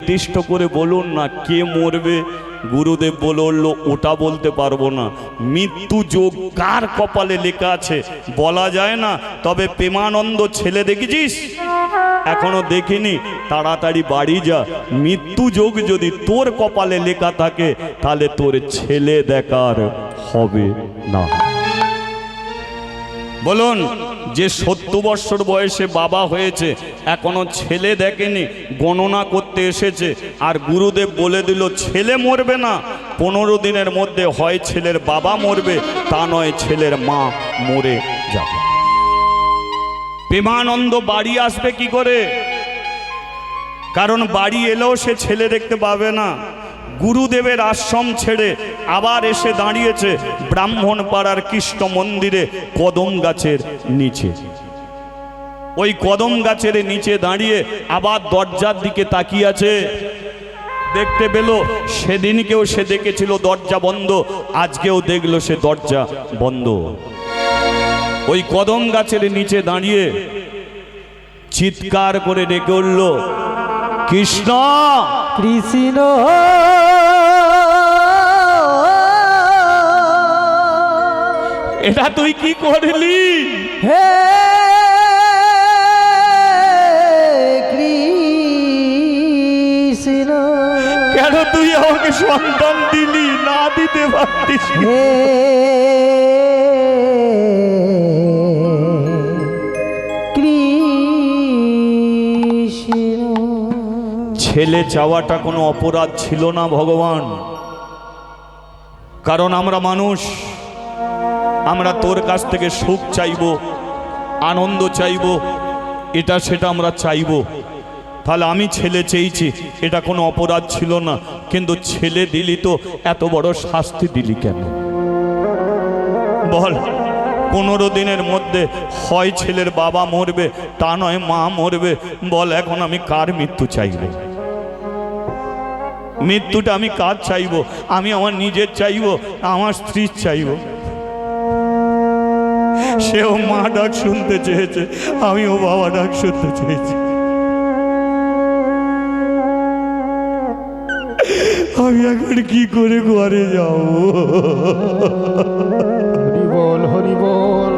নির্দিষ্ট করে বলুন না কে মরবে। গুরুদেব বলল ওটা বলতে পারবো না, মৃত্যু যোগ কার কপালে লেখা আছে বলা যায় না। তবে প্রেমানন্দ ছেলে দেখেছিস? এখনো দেখিনি, তাড়াতাড়ি বাড়ি যা। মৃত্যু যোগ যদি তোর কপালে লেখা থাকে তাহলে তোর ছেলে দেখার হবে না। বলুন, যে 70 বছর বয়সে বাবা হয়েছে এখনো ছেলে দেখেনি, গণনা করতে এসেছে, আর গুরুদেব বলে দিল ছেলে মরবে না, 15 দিনের মধ্যে হয় ছেলের বাবা মরবে, তা নয় ছেলের মা মরে যাবে। প্রেমানন্দ বাড়ি আসবে কি করে? কারণ বাড়ি এলেও সে ছেলে দেখতে পাবে না। গুরুদেবের আশ্রম ছেড়ে আবার এসে দাঁড়িয়েছে ব্রাহ্মণ পাড়ার কৃষ্ণ মন্দিরে কদম গাছের নিচে। ওই কদম গাছের নিচে দাঁড়িয়ে আবার দরজার দিকে তাকিয়ে আছে। দেখতে পেল সেদিনকেও সে দেখেছিল দরজা বন্ধ, আজকেও দেখলো সে দরজা বন্ধ। ওই কদম গাছের নিচে দাঁড়িয়ে চিৎকার করে ডেকে উঠল, কৃষ্ণ কৃষ্ণ এটা তুই কি করলি? হে কৃষ্ণ, কেন তুই আমাকে সন্তান দিলি, না দিতে পারতিস? হে কৃষ্ণ। ছেলে চাওয়াটা কোনো অপরাধ ছিল না ভগবান, কারণ আমরা মানুষ, আমরা তোর কাছ থেকে সুখ চাইব, আনন্দ চাইব, এটা সেটা আমরা চাইব। তাহলে আমি ছেলে চেয়েছি, এটা কোনো অপরাধ ছিল না, কিন্তু ছেলে দিলি তো এত বড় শাস্তি দিলি কেন বল? 15 দিনের মধ্যে হয় ছেলের বাবা মরবে, তা নয় মা মরবে। বল এখন আমি কার মৃত্যু চাইব? মৃত্যুটা আমি কার চাইব? আমি আমার নিজের চাইব, আমার স্ত্রীর চাইব? সেও মা ডাক শুনতে চেয়েছে, আমিও বাবা ডাক শুনতে চেয়েছি। আমি এখন কি করে ঘরে যাব? হরি বল, হরি বল।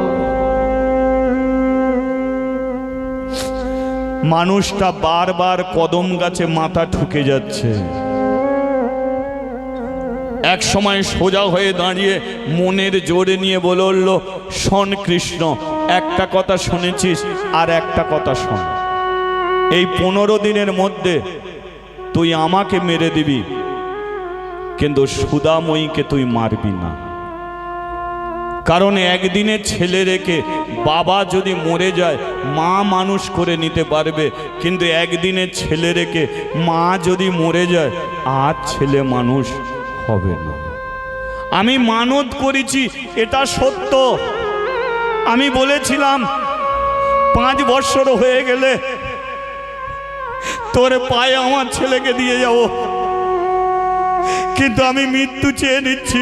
মানুষটা বারবার কদম গাছে মাথা ঠুকে যাচ্ছে। এক সময় সোজা হয়ে দাঁড়িয়ে মনের জোরে নিয়ে বলল, শোন কৃষ্ণ, একটা কথা শুনেছিস আর একটা কথা শোন। এই 15 দিনের মধ্যে তুই আমাকে মেরে দিবি, কিন্তু সুদাময়ীকে তুই মারবি না। কারণ একদিনে ছেলে রেখে বাবা যদি মরে যায় মা মানুষ করে নিতে পারবে, কিন্তু একদিনে ছেলে রেখে মা যদি মরে যায় আর ছেলে মানুষ হবে না। আমি মানত করেছি, এটা সত্য। আমি বলেছিলাম 5 বছর হয়ে গেলে তোর পায়ে আমার ছেলেকে দিয়ে যাব, কিন্তু আমি মৃত্যু চেয়ে নিচ্ছি।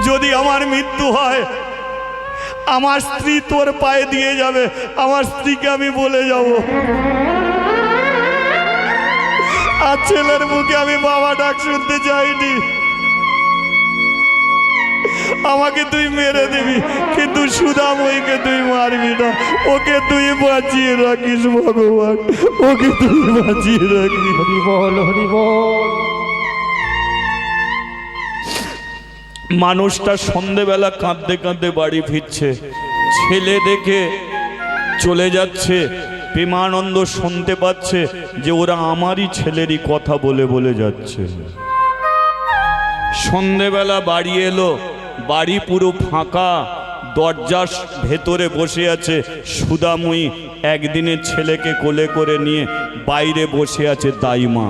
যদি আমার মৃত্যু হয় আমার স্ত্রী তোর পায়ে দিয়ে যাবে, আমার স্ত্রীকে আমি বলে যাব, আর ছেলের মুখে আমি বাবা ডাক শুনতে চাইনি। আমাকে তুই মেরে দিবি, কিন্তু সুদাময়ীকে তুই মারবি না। ওকে তুই বাঁচিয়ে রাখিস ভগবান, ওকে তুই বাঁচিয়ে রাখিস। হরি বল, হরি বল। মানুষটা সন্ধেবেলা কাঁদতে কাঁদতে বাড়ি ফিরছে, ছেলে দেখে চলে যাচ্ছে। প্রেমানন্দ শুনতে পাচ্ছে যে ওরা আমারই ছেলেরই কথা বলে বলে যাচ্ছে। সন্ধেবেলা বাড়ি এলো, বাড়ি পুরো ফাঁকা, দরজার ভেতরে বসে আছে সুদাময়ী, একদিনের ছেলেকে কোলে করে নিয়ে বাইরে বসে আছে দাইমা।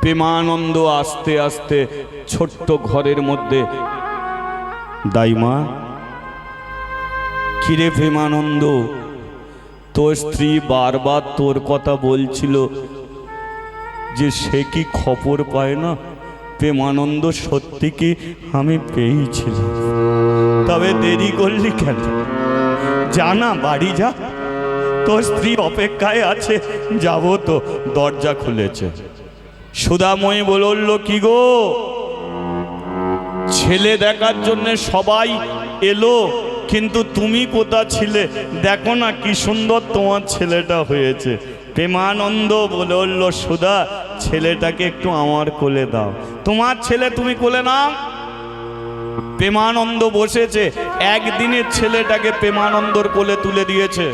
প্রেমানন্দ আস্তে আস্তে ছোট্ট ঘরের মধ্যে, দাইমা, কিরে প্রেমানন্দ, তোর স্ত্রী বারবার তোর কথা বলছিল যে সে কি খবর পায় না? প্রেমানন্দ, সত্যি কি আমি পেয়েছিলাম, তবে দেরি করলি কেন? যা না, বাড়ি যা, তোর স্ত্রী অপেক্ষায় আছে, যাব তো। দরজা খুলেছে। সুধাময়ী বলল, কি গো, ছেলে দেখার জন্য সবাই এলো, কিন্তু তুমি কোথা ছিলে? দেখো না কি সুন্দর তোমার ছেলেটা হয়েছে। প্রেমানন্দ বলল, সুধা, ছেলেটাকে একটু আমার কোলে দাও। তোমার ছেলে তুমি কোলে নাও। প্রেমানন্দ বসেছে, একদিনের ছেলেটাকে প্রেমানন্দর কোলে তুলে দিয়েছে।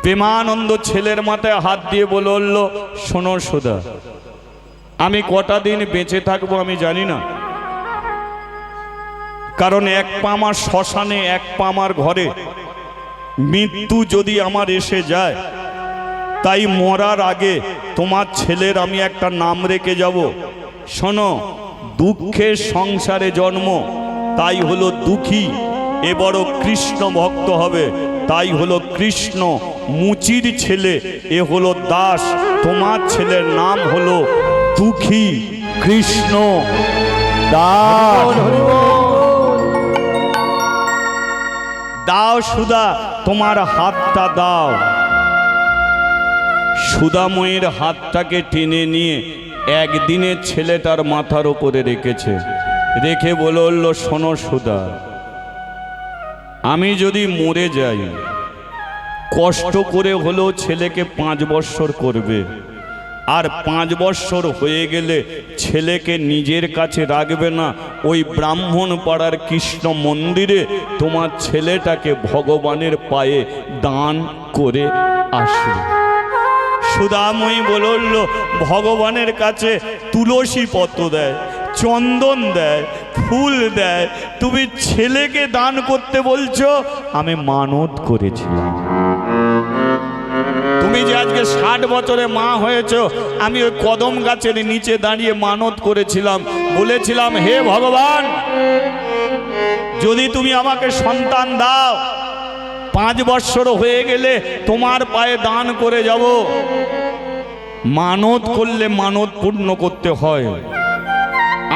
প্রেমানন্দ ছেলের মাথায় হাত দিয়ে বলল, শোনো সুধা, আমি কটা দিন বেঁচে থাকবো আমি জানি না, কারণ এক পা আমার শ্মশানে, এক পা আমার ঘরে। মৃত্যু যদি আমার এসে যায়, তাই মরার আগে তোমার ছেলের আমি একটা নাম রেখে যাব। শোনো, দুঃখের সংসারে জন্ম, তাই হলো দুঃখী। এ বড় কৃষ্ণ ভক্ত হবে, তাই হলো কৃষ্ণ। মুচির ছেলে, এ হলো দাস। তোমার ছেলের নাম হলো দুঃখী কৃষ্ণ দাস। দাও সুধা, তোমার হাতটা দাও। সুধাময়ীর হাতটাকে টেনে নিয়ে একদিনের ছেলেটার মাথার ওপরে রেখেছে। রেখে বলল, শোনো সুধা, আমি যদি মরে যাই, কষ্ট করে হলেও ছেলেকে 5 বৎসর করবে। আর 5 বৎসর হয়ে গেলে ছেলেকে নিজের কাছে রাখবে না, ওই ব্রাহ্মণ পাড়ার কৃষ্ণ মন্দিরে তোমার ছেলেটাকে ভগবানের পায়ে দান করে আসবে। সুধাময়ী বলল, ভগবানের কাছে তুলসী পত্র দেয়, চন্দন দেয়, ফুল দেয়, তুমি ছেলেকে দান করতে বলছো? আমি মানত করেছিলাম। তুমি যে আজকে 60 বছরে মা হয়েছো, আমি ওই কদম গাছের নিচে দাঁড়িয়ে মানত করেছিলাম, বলেছিলাম, হে ভগবান, যদি তুমি আমাকে সন্তান দাও, 5 বৎসর হয়ে গেলে তোমার পায়ে দান করে যাব। মানত করলে মানত পূর্ণ করতে হয়।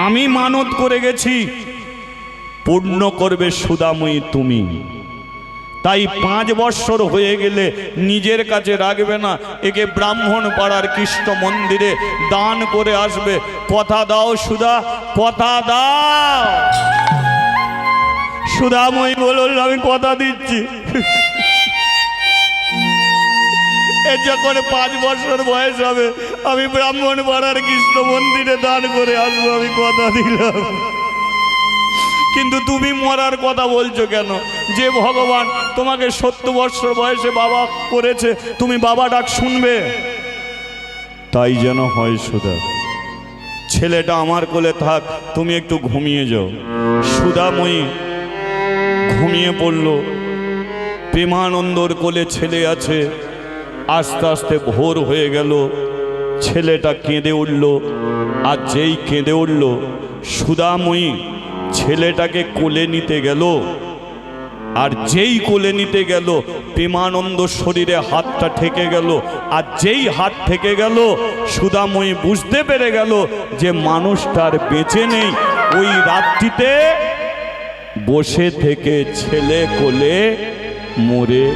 আমি মানত করে গেছি, পূর্ণ করবে সুধাময়ী তুমি। তাই 5 বৎসর হয়ে গেলে নিজের কাছে রাখবে না, একে ব্রাহ্মণ পাড়ার কৃষ্ণ মন্দিরে দান করে আসবে। কথা দাও সুধা, কথা দাও। সুধাময়ী বলল, আমি কথা দিচ্ছি। এর যখন 5 বছর বয়স হবে, আমি ব্রাহ্মণ পাড়ার কৃষ্ণ মন্দিরে দান করে আসবো, আমি কথা দিলাম। কিন্তু তুমি মরার কথা বলছো কেন? যে ভগবান তোমাকে 70 বছর বয়সে বাবা করেছে, তুমি বাবা ডাক শুনবে? তাই যেন হয় সুধা, ছেলেটা আমার কোলে থাক, তুমি একটু ঘুমিয়ে যাও। সুধাময়ী ঘুমিয়ে পড়ল। প্রেমানন্দর কোলে ছেলে আছে। আস্তে আস্তে ভোর হয়ে গেল, ছেলেটা কেঁদে উঠল। আর যেই কেঁদে উঠল, সুধাময়ী ছেলেটাকে কোলে নিতে গেল। আর যেই কোলে নিতে গেল, প্রেমানন্দ শরীরে হাতটা ঠেকে গেল। আর যেই হাত ঠেকে গেল, সুধাময়ী বুঝতে পেরে গেল যে মানুষটার বেঁচে নেই। ওই রাত্রিতে বসে থেকে ছেলে কোলে মরে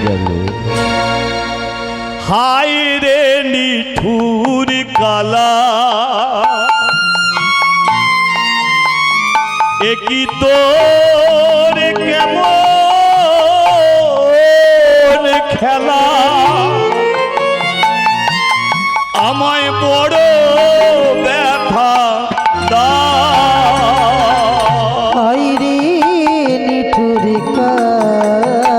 গেল। হায় রে নিঠুর কালা, একই তোর কেমন খেলা, আমায় বড় ব্যথা হায় রে নিঠুর কালা,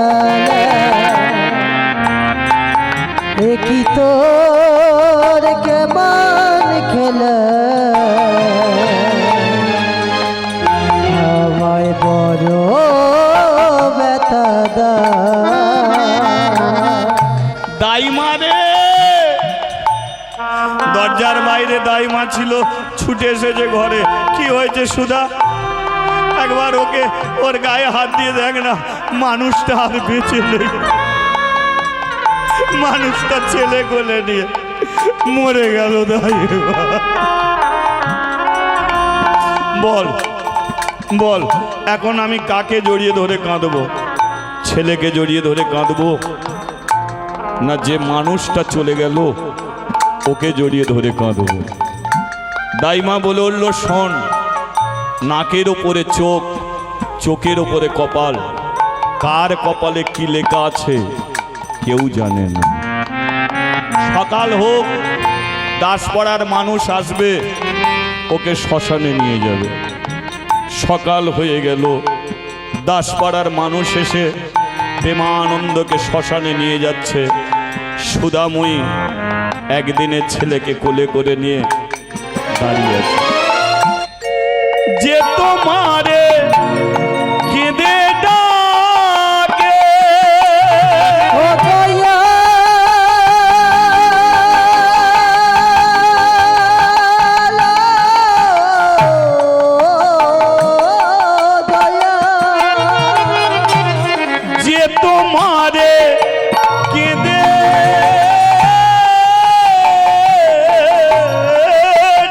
একই তোর কেমন খেলা, আমায় বড় ব্যথা দাইমা রে। দরজার বাইরে দাইমা ছিল, ছুটে এসেছে ঘরে। কি হয়েছে সুধা? একবার ওকে ওর গায়ে হাত দিয়ে দেখ না, মানুষটা আর বেঁচে নেই। মানুষটা ছেলে কোলে নিয়ে মরে গেল। বল বল, এখন আমি কাকে জড়িয়ে ধরে কাঁদবো? ছেলেকে জড়িয়ে ধরে কাঁদবো না যে মানুষটা চলে গেল ওকে জড়িয়ে ধরে কাঁদব। দাইমা বলে উঠল, শোন, নাকের ওপরে চোখ, চোখের ওপরে কপাল, কার কপালে কি লেখা আছে কেউ জানে না। সকাল হোক, দাসপাড়ার মানুষ আসবে, ওকে শ্মশানে নিয়ে যাবে। সকাল হয়ে গেল, দাসপাড়ার মানুষ এসে প্রেমানন্দকে শ্মশানে নিয়ে যাচ্ছে। সুধাময়ী একদিনের ছেলেকে কোলে করে নিয়ে দাঁড়িয়ে আছে। যে তোমারে কেঁদে ডাকে, ও দয়া যে তোমারে কেঁদে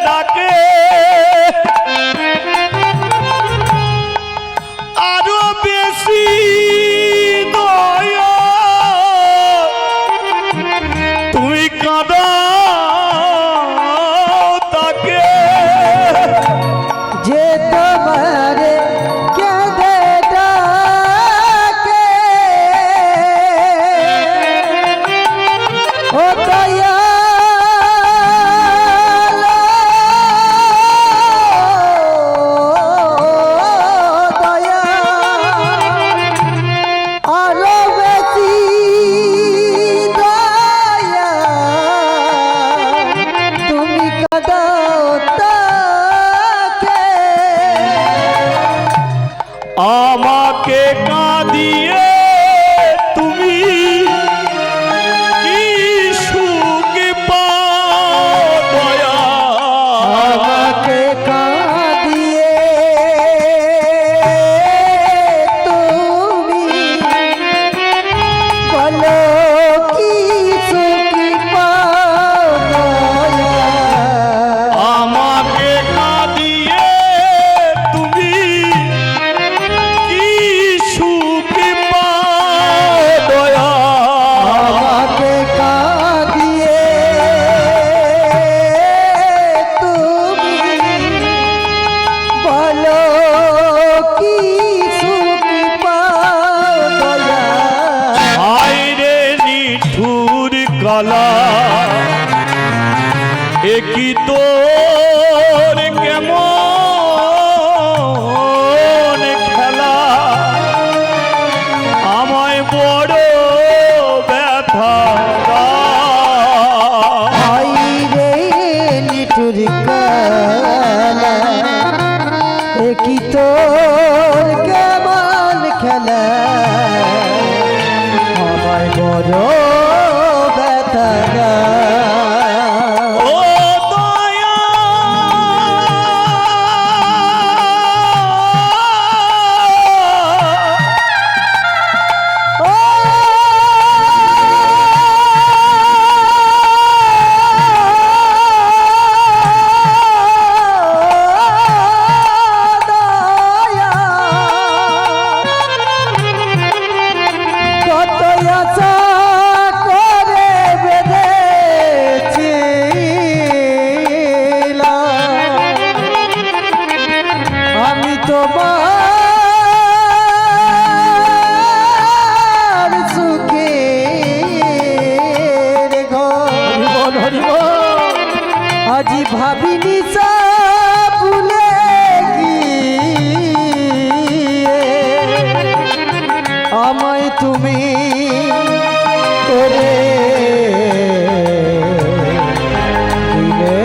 ডাকে, আরো বেশি দয়া তুমি কাঁদাও তাকে। যে তোমারে কেঁদে ডাকে, ও দয়া দয়া আরো বেশি দয়া তুমি কাঁদাও তাকে। আমাকে কাঁদিয়ে তুমি কি সুখ পাও দয়া। আমাকে কাঁদিয়ে তুমি বলো কি সুখ পাও দয়া। আমাকে কাঁদিয়ে তুমি কি সুখ পাও দয়া। আমাকে কাঁদিয়ে তুমি বলো কি সুখ পাও দয়া। আইরে নিঠুর কালা, একই তোর কেমন খেলা, আমায় বড় ব্যথা দাও। আই রে নিঠুর কালা, একই তোর কেমন খেলা, আমায় বড় ব্যথা দাও। ও দয়া, ও দয়া, কত আশা করে বেঁধেছিলাম আমি তোমার সুখের ঘর। আজি ভাবিনি ভুলে গিয়ে আমায় তুমি করে দিলে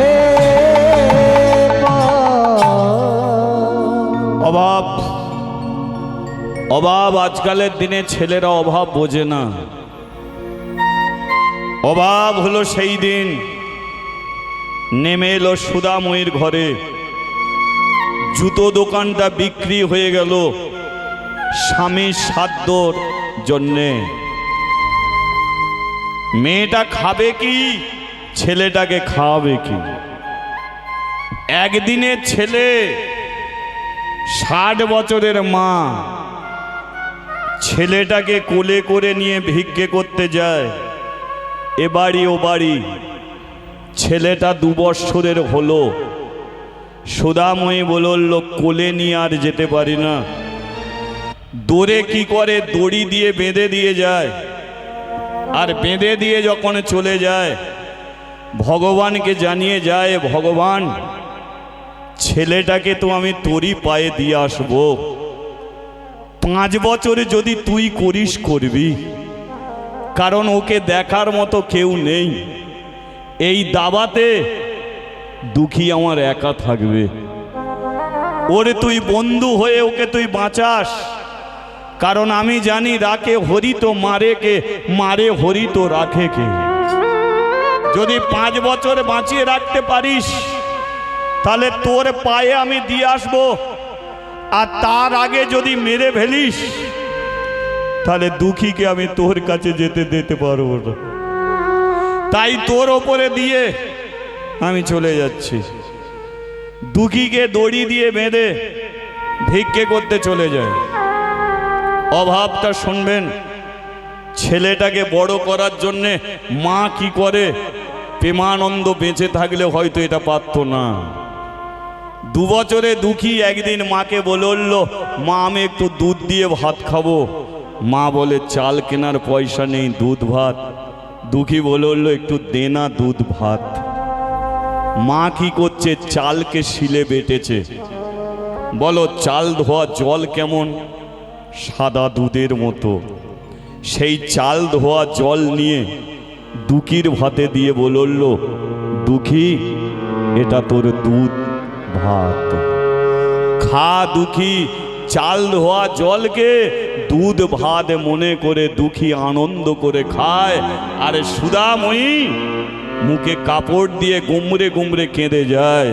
অভাব, অভাব আজকালের দিনে ছেলেরা অভাব বোঝে না। অভাব হলো সেই দিন নেমে এলো সুধাময়ীর ঘরে, জুতো দোকানটা বিক্রি হয়ে গেল স্বামীর সাধ্যর জন্যে। মেয়েটা খাবে কি, ছেলেটাকে খাওয়াবে কি? একদিনের ছেলে, 60 বছরের মা ছেলেটাকে কোলে করে নিয়ে ভিক্ষে করতে যায়। এ বাড়ি ও বাড়ি, ছেলেটা 2 বৎসরের হলো। সুধাময়ী বলল কোলে নিয়ে আর যেতে পারি না। দৌড়ে কি করে, দড়ি দিয়ে বেঁধে দিয়ে যায়, আর বেঁধে দিয়ে যখন চলে যায় ভগবানকে জানিয়ে যায়, ভগবান ছেলেটাকে তো আমি তোরই পায়ে দিয়ে আসবো, 5 বছরে যদি তুই করিস করবি, কারণ ওকে দেখার মতো কেউ নেই। এই দাবাতে দুঃখী আমার একা থাকবে, ওরে তুই বন্ধু হয়ে ওকে তুই বাঁচাস, কারণ আমি জানি রাখে হরি তো মারে কে, মারে হরি তো রাখে কে। যদি 5 বছর বাঁচিয়ে রাখতে পারিস তাহলে তোর পায়ে আমি দিয়ে আসবো, আর তার আগে যদি মেরে ফেলিস তাহলে দুঃখীকে আমি তোর কাছে যেতে দিতে পারবো না। তাই তোর ওপরে দিয়ে আমি চলে যাচ্ছি। দুঃখীকে দড়ি দিয়ে বেঁধে ভিক্ষে করতে চলে যায়। অভাবটা শুনবেন, ছেলেটাকে বড় করার জন্যে মা কি করে, প্রেমানন্দ বেঁচে থাকলে হয়তো এটা পারত না। 2 বছরে দুঃখী একদিন মাকে বলল, মা আমি একটু দুধ দিয়ে ভাত খাবো। মা বলে চাল কেনার পয়সা নেই, দুধ ভাত। দুঃখী বলল একটু দে না দুধ ভাত। মা কি করছে, চালকে শিলে বেটেছে। বলো চাল ধোয়া জল কেমন, সাদা দুধের মতো। সেই চাল ধোয়া জল নিয়ে দুঃখীর ভাতে দিয়ে বলল, দুঃখী এটা তোর দুধ ভাত, খা। দুঃখী চাল ধোয়া জলকে দুধ ভাত মনে করে দুঃখী আনন্দ করে খায়। আর সুধাময়ী মুখে কাপড় দিয়ে গুমরে গুমরে কেঁদে যায়,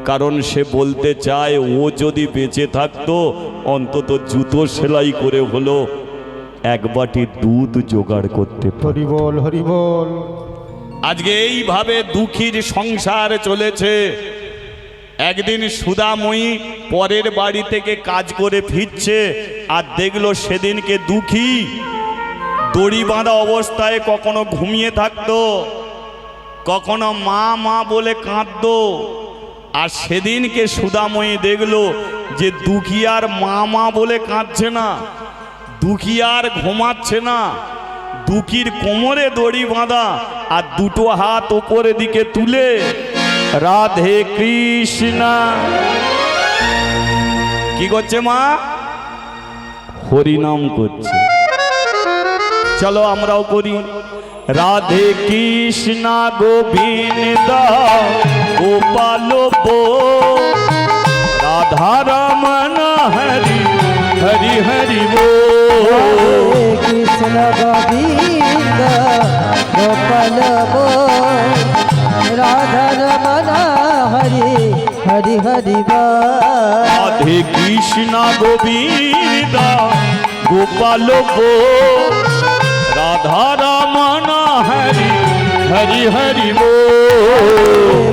কারণ সে বলতে চায় ও যদি বেঁচে থাকতো অন্তত জুতো সেলাই করে হলো 1 বাটি দুধ জোগাড় করতে পারত। হরি বল, হরি বল। আজকে এইভাবে দুঃখীর সংসার চলেছে। একদিন সুধাময়ী পরের বাড়ি থেকে কাজ করে ফিরছে, আর দেখলো সেদিনকে দুঃখী দড়ি বাঁধা অবস্থায় কখনো ঘুমিয়ে থাকতো, কখনো মা মা বলে কাঁদতো। আর সেদিনকে সুধাময়ী দেখলো যে দুঃখী আর মা মা বলে কাঁদছে না, দুঃখী আর ঘুমাচ্ছে না, দুঃখীর কোমরে দড়ি বাঁধা, আর 2টো হাত ওপরের দিকে তুলে রাধে কৃষ্ণা কি করছে, মা হরিনাম করছে। চলো আমরাও করি। রাধে কৃষ্ণা গোবিন্দ গোপাল বো, রাধা রমন হরি হরি হরি বো। কৃষ্ণ গোবিন্দ গোপাল বো, রাধা রমন হরি হরি হরি বো। রাধে কৃষ্ণা গোবিন্দ গোপাল বো, রাধা রমন হরি হরি হরি বো।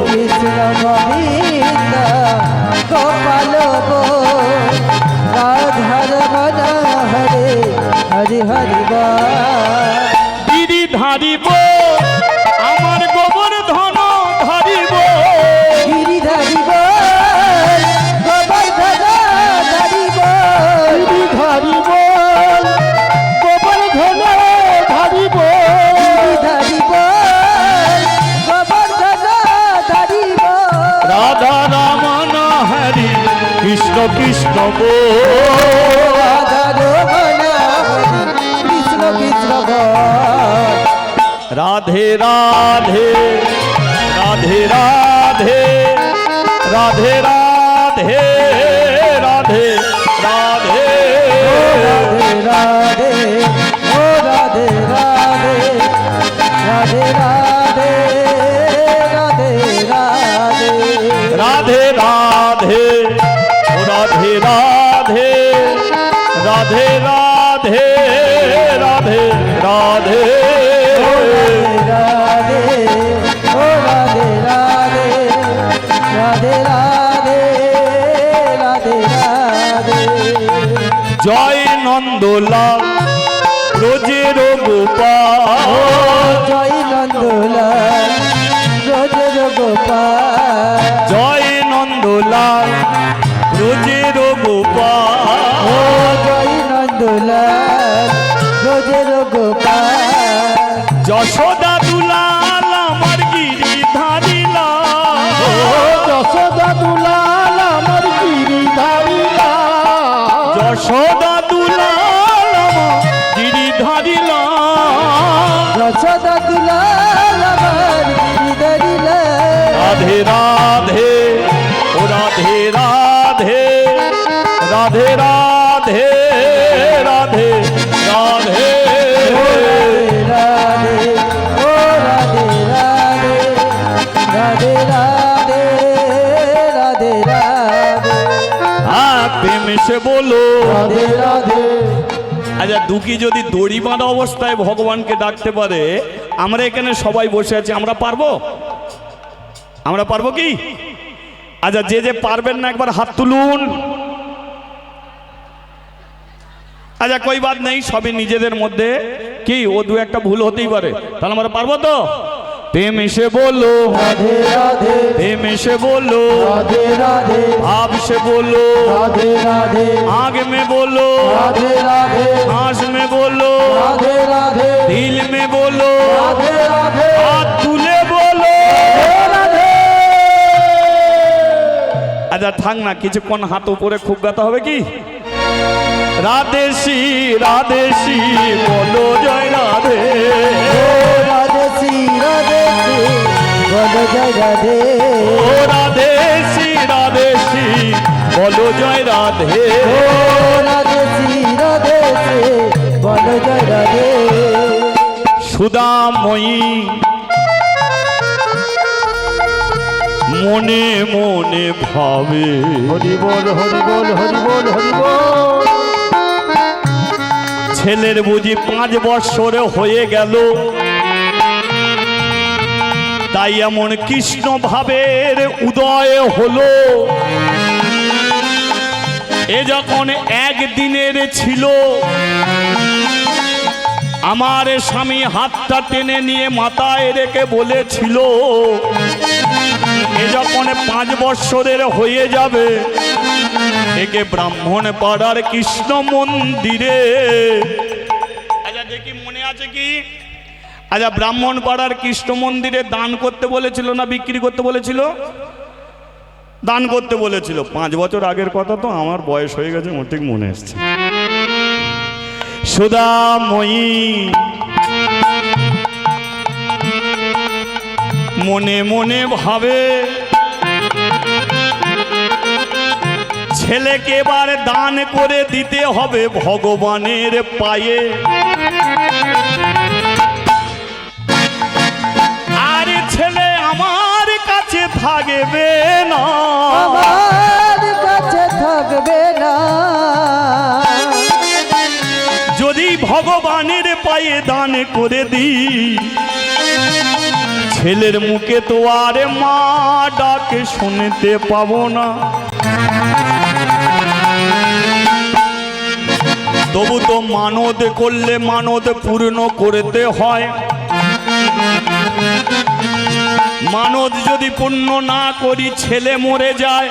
কৃষ্ণ গোবিন্দ গোপাল বো, রাধা রমন হরি হরি হরি বো। গিরিধারিব আমার গোবর ধন ধারিব, গিরিধারিব গোবর্ধন ধারিব, গিরিধারিব গোবর্ধন ধারিব, গিরিধারিব গোবর্ধন ধারিব। রাধা রমন হরি কৃষ্ণ কৃষ্ণ বো। রাধা রমন হরি কৃষ্ণ কৃষ্ণ বো। রাধে রাধে রাধে রাধে রাধে রাধে রাধে রাধে রাধে ও রাধে রাধে রাধে রাধে রাধে রাধে রাধে রাধে ও রাধে রাধে রাধে রাধে রাধে রাধে রাধে ও রাধে রাধে রাধে রাধে রাধে রাধে। জয় নন্দলাল ব্রজের গোপাল, জয় গোপাল জয় নন্দলাল ব্রজের গোপাল ও জয় নন্দলাল ব্রজের গোপাল যশোদা দুলাল আমার গিরিধারী লাল ও যশোদা দুলাল আমার গিরিধারী লাল যশোদা দুলাল আমার গিরিধারী লাল যশোদা দুলাল আমার গিরিধারী লাল রাধে রাধে ও রাধে রাধে রাধে রাধে রাধে রাধে রাধে ও রাধে রাধে রাধে রাধে রাধে রাধে প্রেম সে বলো রাধে রাধে আচ্ছা দুঃখী যদি দড়ি বাঁধা অবস্থায় ভগবানকে ডাকতে পারে, আমরা এখানে সবাই বসে আছি, আমরা পারবো? আমরা পারবো কি? আচ্ছা যে যে পারবেন না একবার হাত তুলুন। আচ্ছা কই বাদ নেই, সবই নিজেদের মধ্যে কি ও দু একটা ভুল হতেই পারে, তাহলে আমরা পারবো তো? প্রেম এসে বলো রাধে রাধে প্রেম এসে বলো রাধে রাধে ভাব से बोलो राधे राधे आग में बोलो राधे राधे सांस में बोलो राधे राधे दिल में बोलो राधे राधे हाथ तुले बोलो। राधे আচ্ছা থাক না, কিছুক্ষণ হাত উপরে খুব ব্যথা হবে কি? রাধে শ্রী বলো জয় রাধে राधे श्री बोलो जय राधे ও রাধে শ্রী বলো জয় রাধে ओ राधे श्री बोलो जय राधे সুদাময়ী মনে মনে ভাবে हरि बोल हरि बोल हरि बोल हरि बोल ছেলের বুঝি 5 বছর হয়ে গেল, তাই এমন কৃষ্ণ ভাবের উদয় হলো। এ যখন একদিনের ছিল, আমার স্বামী হাতটা টেনে নিয়ে মাথায় রেখে বলেছিল, এ যখন 5 বছরের হয়ে যাবে, একে ব্রাহ্মণ পাড়ার কৃষ্ণ মন্দিরে, আচ্ছা দেখি মনে আছে কি? আচ্ছা ব্রাহ্মণ পাড়ার কৃষ্ণ মন্দিরে দান করতে বলেছিল না বিক্রি করতে বলেছিল? দান করতে বলেছিল। 5 বছর আগের কথা তো, আমার বয়স হয়ে গেছে, আমার ঠিক মনে আসছে। সুদাময়ী মনে মনে ভাবে, ছেলেকে এবার দান করে দিতে হবে ভগবানের পায়ে। আর ছেলে আমার কাছে থাকবে না, আমার কাছে থাকবে না, যদি ভগবানের পায়ে দান করে দিই। ছেলের মুখে তো আর মা ডাকে শুনতে পাবো না। তবু তো মানত করলে মানত পূর্ণ করতে হয়। মানত যদি পূর্ণ না করি ছেলে মরে যায়।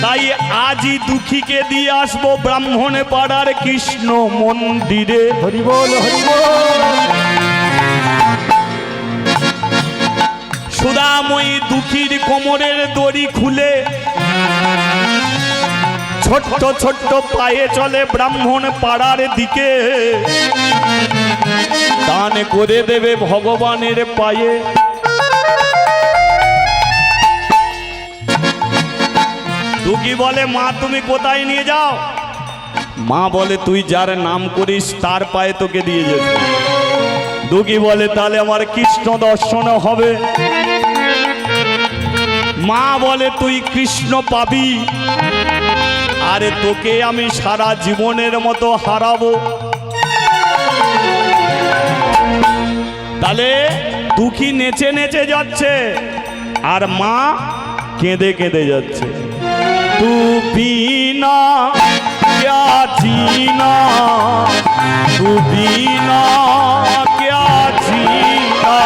তাই আজই দুঃখীকে দিয়ে আসবো ব্রাহ্মণ পাড়ার কৃষ্ণ মন্দিরে। হরি বল হরি বল। সুদাময়ী দুঃখীর কোমরের দড়ি খুলে ছোট্ট ছোট্ট পায়ে চলে ব্রাহ্মণ পাড়ার দিকে, দান করে দেবে ভগবানের পায়ে। দুঃখী বলে, মা তুমি কোথায় নিয়ে যাও? মা বলে, তুই যার নাম করিস তার পায়ে তোকে দিয়ে যেতে। দুঃখী বলে, তাহলে আমার কৃষ্ণ দর্শন হবে। মা বলে, তুই কৃষ্ণ পাবি, আরে তোকে আমি সারা জীবনের মতো হারাবো। তাহলে দুঃখী নেচে নেচে যাচ্ছে আর মা কেঁদে কেঁদে যাচ্ছে। তু বিনা ক্যা জিনা, তু বিনা ক্যা জিনা।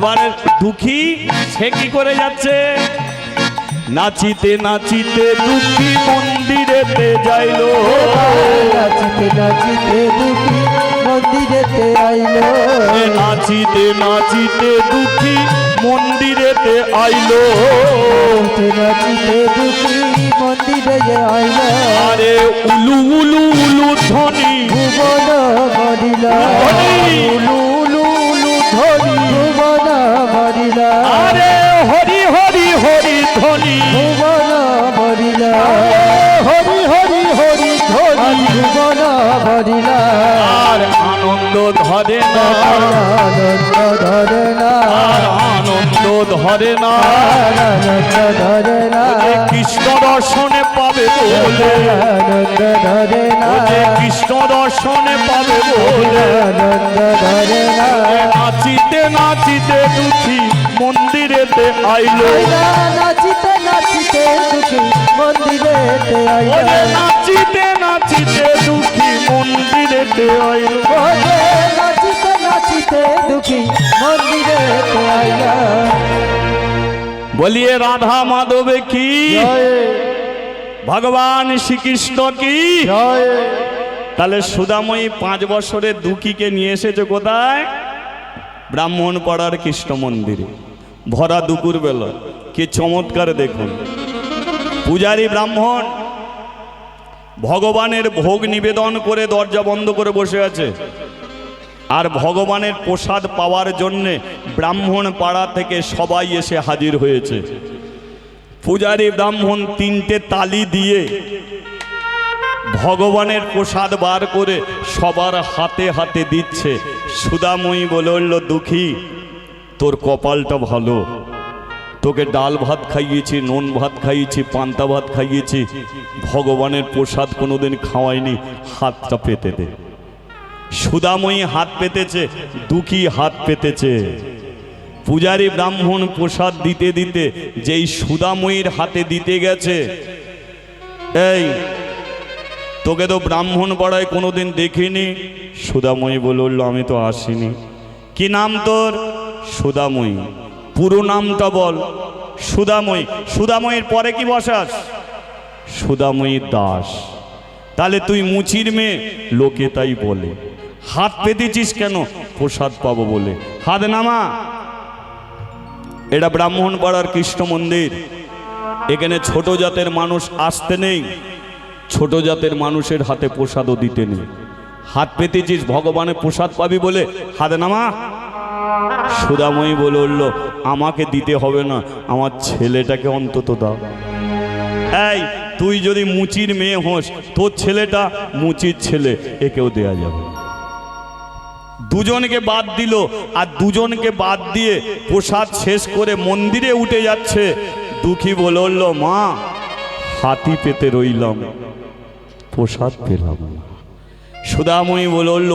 এবার দুঃখী সে কি করে যাচ্ছে? নাচিতে নাচিতে দুঃখী মন্দিরেতে যাইলো, নাচিতে নাচিতে দুঃখী মন্দিরেতে আইলো, নাচিতে নাচিতে দুঃখী মন্দিরেতে আইলো, নাচিতে দুঃখী মন্দিরে আইলো। আরে উলু উলু উলু ধ্বনি ভুবন ভরিলা, উলু উলু উলু ধ্বনি ভুবন ভরিলা, আরে হরি হরি হরি ধ্বনি ভুবন ভরিলা, হরি হরি হরি ধ্বনি ভুবন ভরিলা। আর আনন্দ ধরে না, আনন্দ ধরে না, আর আনন্দ ধরে না, আনন্দ ধরে না, ওরে কৃষ্ণ দর্শনে পাবে বলে, আনন্দ ধরে না, ওরে কৃষ্ণ দর্শনে পাবে বলে, আনন্দ ধরে না। নাচিতে নাচিতে দুঃখী মন্দিরেতে আইলো, নাচিতে নাচিতে দুঃখী মন্দিরেতে আইলো, ওরে নাচিতে নাচিতে দুঃখী মন্দিরেতে আইলো। ওরে নাচিতে নাচিতে দুঃখী মন্দিরেতে আইলো। বলিয়ে রাধা মাধবে কি, জয় ভগবান শ্রীকৃষ্ণ কি। জয় তাহলে সুদাময়ী 5 বছরের দুঃখীকে নিয়ে এসেছে কোথায়? ব্রাহ্মণ পাড়ার কৃষ্ণ মন্দিরে, ভরা দুপুর বেলা। কি চমৎকার দেখুন, পূজারী ব্রাহ্মণ ভগবানের ভোগ নিবেদন করে দরজা বন্ধ করে বসে আছে, আর ভগবানের প্রসাদ পাওয়ার জন্যে ব্রাহ্মণ পাড়া থেকে সবাই এসে হাজির হয়েছে। পূজারী ব্রাহ্মণ 3টে তালি দিয়ে ভগবানের প্রসাদ বার করে সবার হাতে হাতে দিচ্ছে। সুদাময়ী বলল, দুঃখী তোর কপালটা ভালো, তোকে ডাল ভাত খাইয়েছি, নুন ভাত খাইয়েছি, পান্তা ভাত খাইয়েছি, ভগবানের প্রসাদ কোনোদিন খাওয়াইনি, হাতটা পেতে দে। সুদাময়ী হাত পেতেছে, দুঃখী হাত পেতেছে। পূজারী ব্রাহ্মণ প্রসাদ দিতে দিতে যেই সুদাময়ীর হাতে দিতে গেছে, এই তোকে তো ব্রাহ্মণ পাড়ায় কোনোদিন দেখিনি। সুদাময়ী বলল, আমি তো আসিনি। কি নাম তোর? সুদাময়ী। পুরো নামটা বল। সুদাময়ী। সুদাময়ীর পরে কি বসাস? সুদাময়ী দাস। তাহলে তুই মুচির মেয়ে, লোকে তাই বলে। হাত পেতেছিস কেন? প্রসাদ পাবো বলে। হাত নামা। এটা ব্রাহ্মণ পাড়ার কৃষ্ণ মন্দির, এখানে ছোট জাতের মানুষ আসতে নেই, ছোট জাতের মানুষের হাতে প্রসাদও দিতে নেই। হাত পেতেছিস ভগবানের প্রসাদ পাবি বলে, হাত নামা। সুদাময়ী বলল, আমাকে দিতে হবে না, আমার ছেলেটাকে অন্তত দাও। এই তুই যদি মুচির মেয়ে হোস, তোর ছেলেটা মুচির ছেলে, একেও দেয়া যাবে। দুজনকে বাদ দিল, আর দুজনকে বাদ দিয়ে প্রসাদ শেষ করে মন্দিরে উঠে যাচ্ছে। দুঃখী বলল, মা হাতি পেতে রইলাম, প্রসাদ পেলাম না। সুদাময়ী বলল,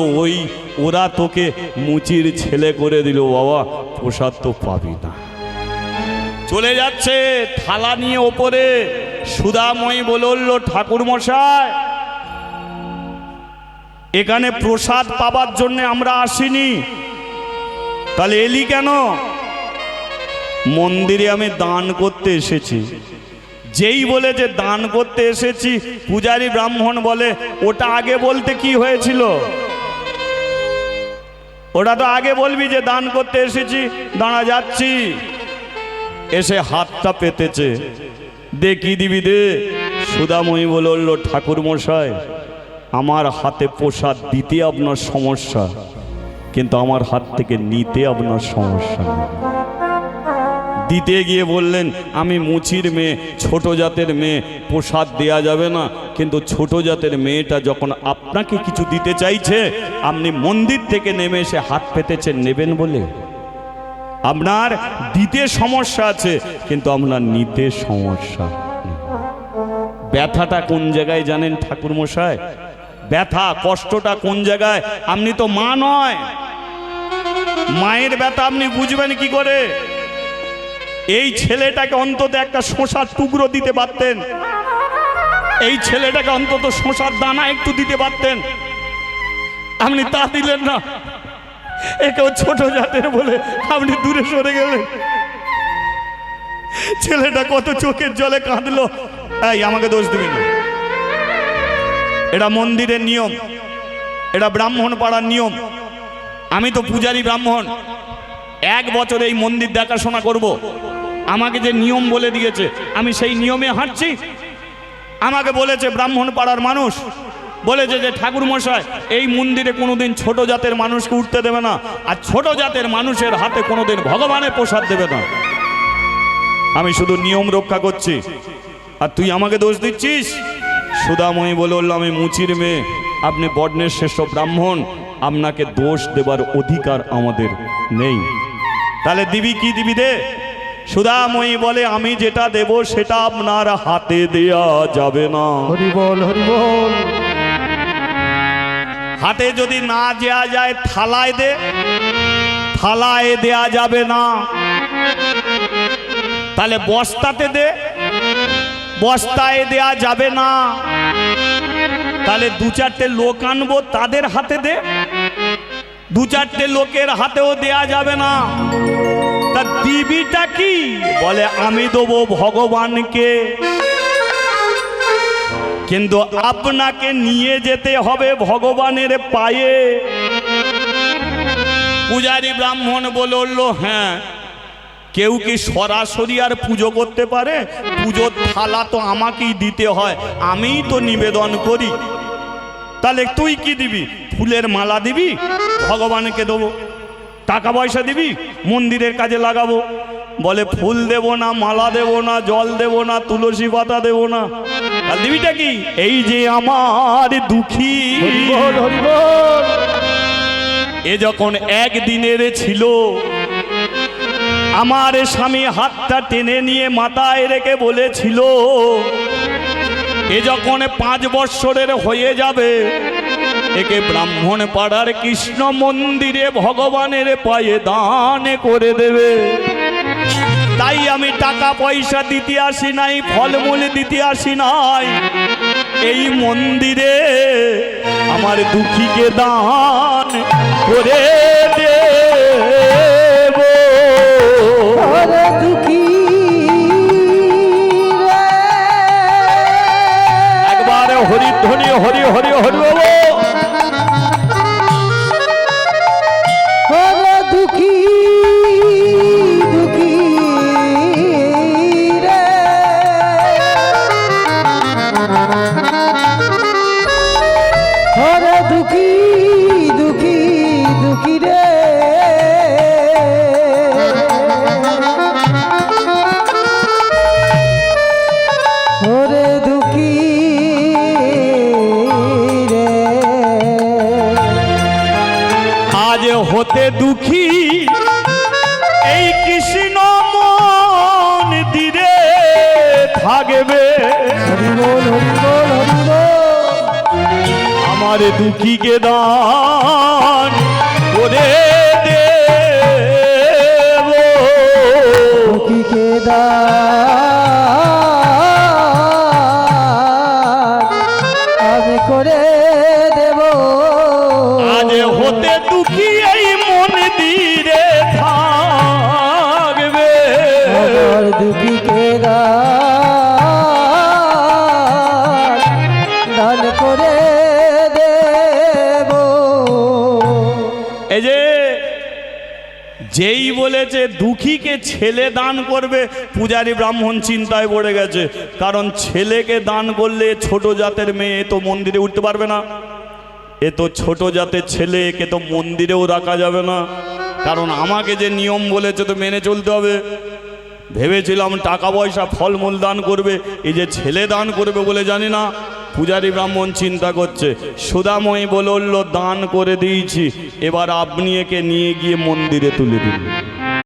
ওরা তোকে মুচির ছেলে করে দিল বাবা, প্রসাদ তো পাবি না। চলে যাচ্ছে থালা নিয়ে ওপরে। সুদাময়ী বলল, ঠাকুর মশাই, এখানে প্রসাদ পাবার জন্য আমরা আসিনি, তাহলে এলি কেন? মন্দিরে আমি দান করতে এসেছি। যেই বলে যে দান করতে এসেছি, পূজারী ব্রাহ্মণ বলে, ওটা আগে বলতে কি হয়েছিল? ওটা তো আগে বলবি যে দান করতে এসেছি, দাঁড়া যাচ্ছি। এসে হাতটা পেতেছে, দে কি দিবি দে। সুদাময়ী বলল, ঠাকুর মশাই, আমার হাতে প্রসাদ দিতে আপনার সমস্যা, কিন্তু আমার হাত থেকে নিতে আপনার সমস্যা নেই। দিতে গিয়ে বললেন, আমি মুচির মেয়ে, ছোট জাতের মেয়ে, প্রসাদ দেয়া যাবে না, কিন্তু ছোট জাতের মেয়েটা যখন আপনাকে কিছু দিতে চাইছে, আপনি মন্দির থেকে নেমে এসে হাত পেতেছেন, নেবেন বলে। আপনার দিতে সমস্যা আছে, কিন্তু আপনার নিতে সমস্যা নেই। ব্যথাটা কোন জায়গায় জানেন ঠাকুর মশাই? ব্যথা কষ্টটা কোন জায়গায়? আপনি তো মা নয়, মায়ের ব্যথা আপনি বুঝবেন কি করে? এই ছেলেটাকে অন্তত একটা শসার টুকরো দিতে পারতেন, এই ছেলেটাকে অন্তত শসার দানা একটু দিতে পারতেন, আপনি তা দিলেন না। একেও ছোট জাতের বলে আপনি দূরে সরে গেলেন। ছেলেটা কত চোখের জলে কাঁদলো। এই আমাকে দোষ দিবি না, এটা মন্দিরের নিয়ম, এটা ব্রাহ্মণ পাড়ার নিয়ম। আমি তো পূজারী ব্রাহ্মণ, 1 বছর এই মন্দির দেখাশোনা করব। আমাকে যে নিয়ম বলে দিয়েছে আমি সেই নিয়মে হাঁটছি। আমাকে বলেছে ব্রাহ্মণ পাড়ার মানুষ বলেছে যে ঠাকুর মশাই এই মন্দিরে কোনোদিন ছোট জাতের মানুষকে উঠতে দেবে না, আর ছোট জাতের মানুষের হাতে কোনোদিন ভগবানের প্রসাদ দেবে না। আমি শুধু নিয়ম রক্ষা করছি, আর তুই আমাকে দোষ দিচ্ছিস। সুধাময়ী বলে বলল, আমি মুচির মেয়ে, আপনি বর্ণের শ্রেষ্ঠ ব্রাহ্মণ, আপনাকে দোষ দেবার অধিকার আমাদের নেই। তাহলে দিবি কি দিবি দে। সুধাময়ী বলে, আমি যেটা দেব সেটা আপনার হাতে দেয়া যাবে না। হরি বল হরি বল। হাতে যদি না দেয়া যায় থালায় দে, থালায় দেয়া যাবে না। তাহলে বস্তাতে দে, বস্তায় দেয়া যাবে না। তাহলে 2-4টে লোক আনবো তাদের হাতে দে, 2-4টে লোকের হাতেও দেয়া যাবে না। তা দিবিটা কি? বলে আমি দেবো ভগবানকে, কিন্তু আপনাকে নিয়ে যেতে হবে ভগবানের পায়ে। পূজারী ব্রাহ্মণ বলল, হ্যাঁ, কেউ কি সরাসরি আর পুজো করতে পারে? পুজোর থালা তো আমাকেই দিতে হয়, আমিই তো নিবেদন করি। তাহলে তুই কি দিবি? ফুলের মালা দিবি, ভগবানকে দেবো। টাকা পয়সা দিবি, মন্দিরের কাজে লাগাবো। বলে ফুল দেব না, মালা দেব না, জল দেব না, তুলসী পাতা দেব না। আর দিবিটা কি? এই যে আমার দুঃখী, হরি বল হরি বল। এ যখন একদিনের ছিল, আমার স্বামী হাতটা টেনে নিয়ে মাথায় রেখে বলেছিল, এ যখন 5 বৎসরের হয়ে যাবে, একে ব্রাহ্মণ পাড়ার কৃষ্ণ মন্দিরে ভগবানের পায়ে দান করে দেবে। তাই আমি টাকা পয়সা দিতে আসি নাই, ফলমূল দিতে আসি নাই, এই মন্দিরে আমার দুঃখীকে দান করে দেব। ওরে দুঃখী রে, একবারে হরিধ্বনি হরি হরি হরি বলো। ওরে দুঃখী দুঃখী রে, ওরে দুঃখী দুঃখী দুঃখী রে। ওরে দুঃখী রে, আজ হতে দুঃখী এই কৃষ্ণ মন্দিরে থাকবে। হরি বল হরি বল হরি বল। আমার দুঃখীকে দান করে দেব। দুঃখীকে দান আমি করে দেব। আজ হতে দুঃখী এই মন্দিরে থাকবে। আমার দুঃখীকে দান করে দেব। এই যে যেই বলেছে দুঃখীকে ছেলে দান করবে, পূজারী ব্রাহ্মণ চিন্তায় পড়ে গেছে। কারণ ছেলেকে দান করলে ছোট জাতের মেয়ে তো মন্দিরে উঠতে পারবে না, এ তো ছোট জাতের ছেলে, একে তো মন্দিরেও রাখা যাবে না। কারণ আমাকে যে নিয়ম বলেছে তো মেনে চলতে হবে। ভেবেছিলাম টাকা পয়সা ফলমূল দান করবে, এই যে ছেলে দান করবে বলে জানি না। পূজারী ব্রাহ্মণ চিন্তা করছে। সুধাময়ী বলল, দান করে দিয়েছি, এবার আপনি একে নিয়ে গিয়ে মন্দিরে তুলে দিন।